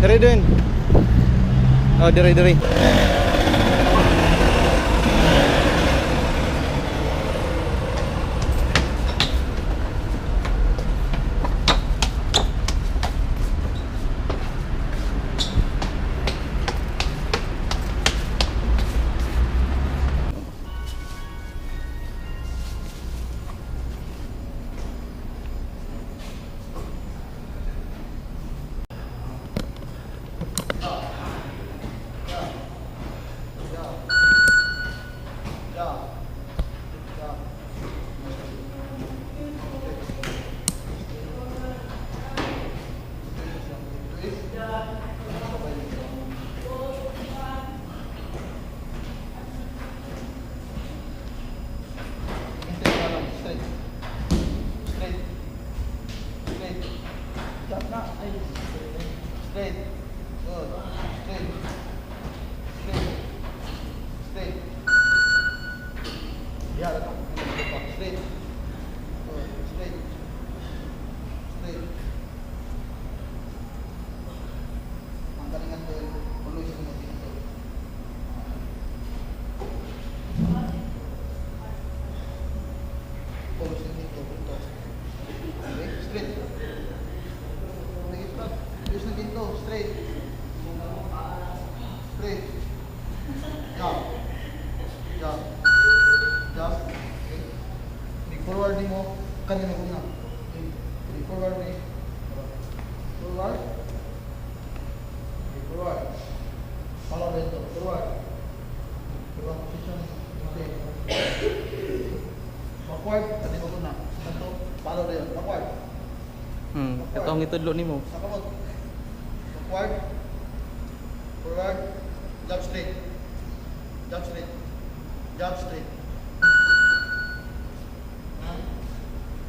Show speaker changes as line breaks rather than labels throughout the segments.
Dire din. Oh, dire.
Straight. Good. Straight. Straight. Yeah, straight. Good. Straight. Straight. Ang galingan ko yung tuloy sa mga dito. Tuloy sa dito. Okay, straight. Tuloy sa dito. Straight. Straight. Jump. Jump. Jump. Okay. Forward mo. Kanina ko na. Forward mo. Forward. Forward. Follow dito. Forward. Diba position. Okay. Backward. Kanina ko na. Ito. Follow dito. Backward.
Katong itudlo nimo.
Sakamot. Backward. Forward. Jump straight. Jump straight. Jump straight.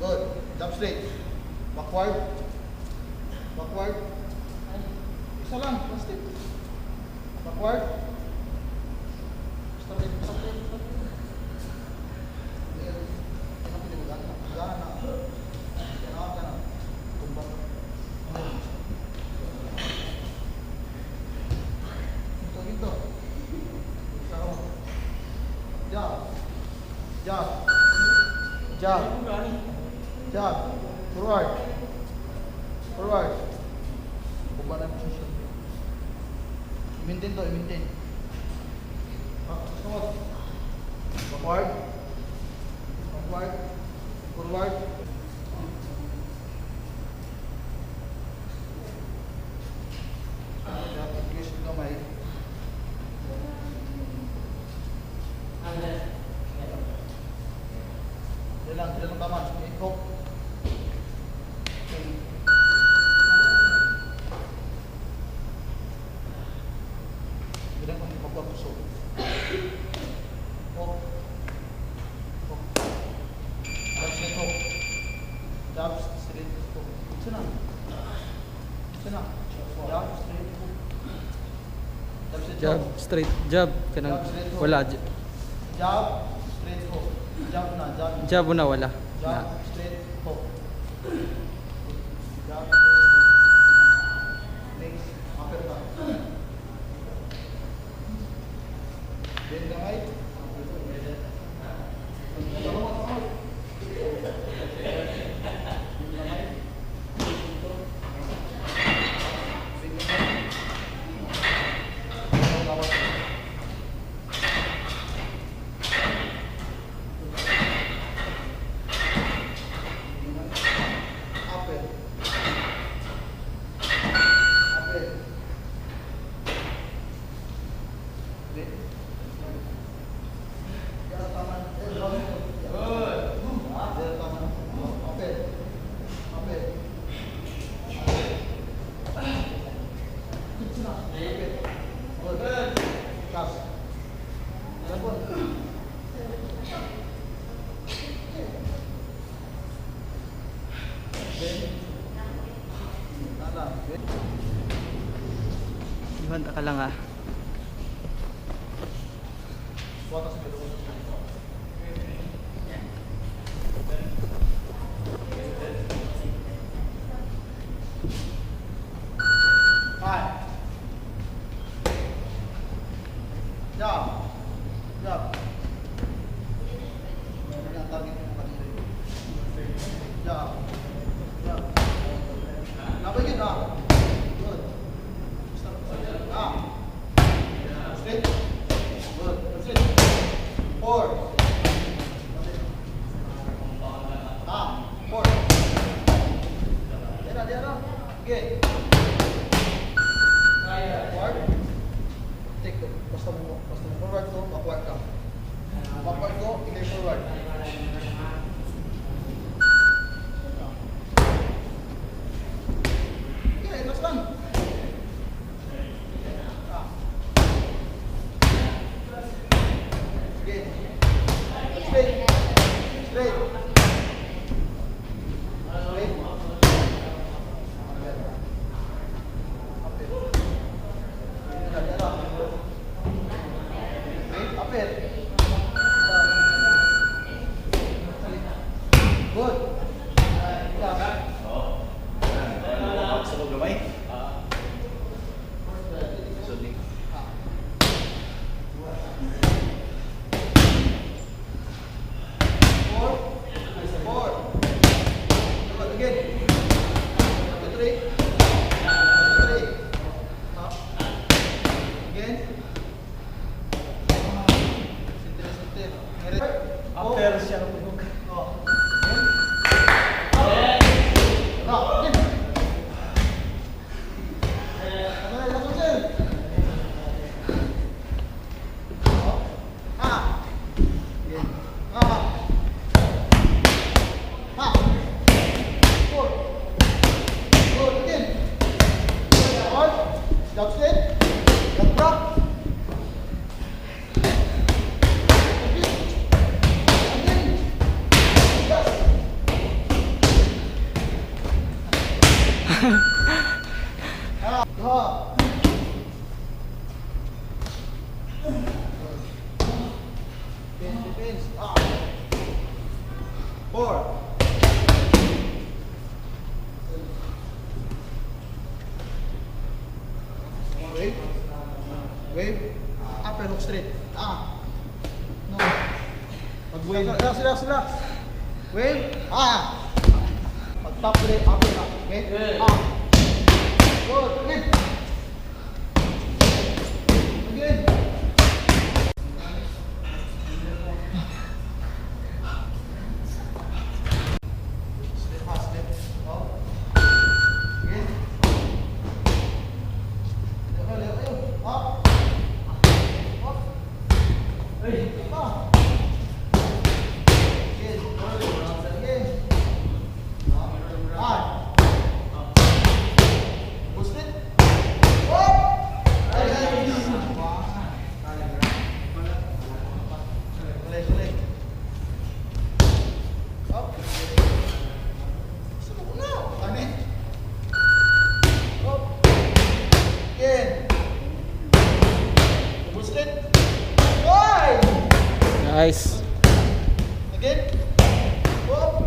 Good. Jump straight. Backward. Backward. Isa lang. Plastic. Backward. Straight. Straight. Jump. Jump. Jump. Forward. Forward. Buka na position. I-maintain to, i-maintain. Sunod. Backward. Backward. Forward. Twist kamay. Dia lang tama. Ikot. Dia pun buka pusuk. Oh. Oh. Jump straight hook. Jump straight hook. Sana. Sana. Jump straight hook.
Jab straight jab kanang wala
Jump straight hook. Jump na, jump.
jab na wala.
Jump straight hook. Jump straight hook. Next, uppercut. Bend kamay.
Handa ka lang ah.
Five. Job. Job. Laban yun, ah. Good. Stop. Ah. Straight. Good. Straight. 4. Ah. 4. Diyan. Okay. Forward. Take it. Basta mo forward to, backward ka. Backward ko, ikay forward. Okay, last lang. Ah. Okay. Straight. Straight. Straight. Good.
Sa loob gamay? Sorry.
Four. Good again. Three. Up. Again. Center.
After siya ng pugok.
Oh. Rock. Again. Langsung sir. Ah. Again. Ah. Ah. Four. Good again. Hard. Jump straight. Jump drop. Defense. Ah. 4. Wave. Wave. Upper hook straight. Ah. No. Pag-wave. Relax. Wave. Ah. Pag-top straight. Upper na. Okay? Ah. Good. Again. Again. Step fast, step. Oh. Again. Leo. Up. Up. Hey. Ah. Again. Again. Ah. Boost it. Up. Sulit. Up. Sulit na. Ano? Up. Again. Boost it. Why?
Nice.
Again. Up.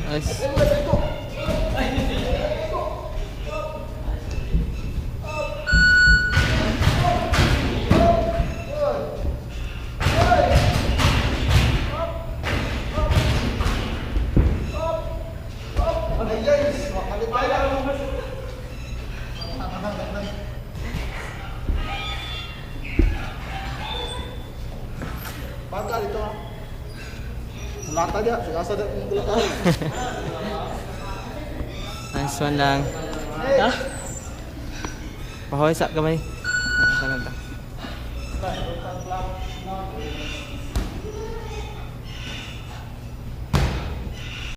Nice.
Kalit tayo. Bangka dito. Lata dia, segasa dia menggelak.
Nice one lang. Ha? Pahoy sa kamay. Ano ka lang ta?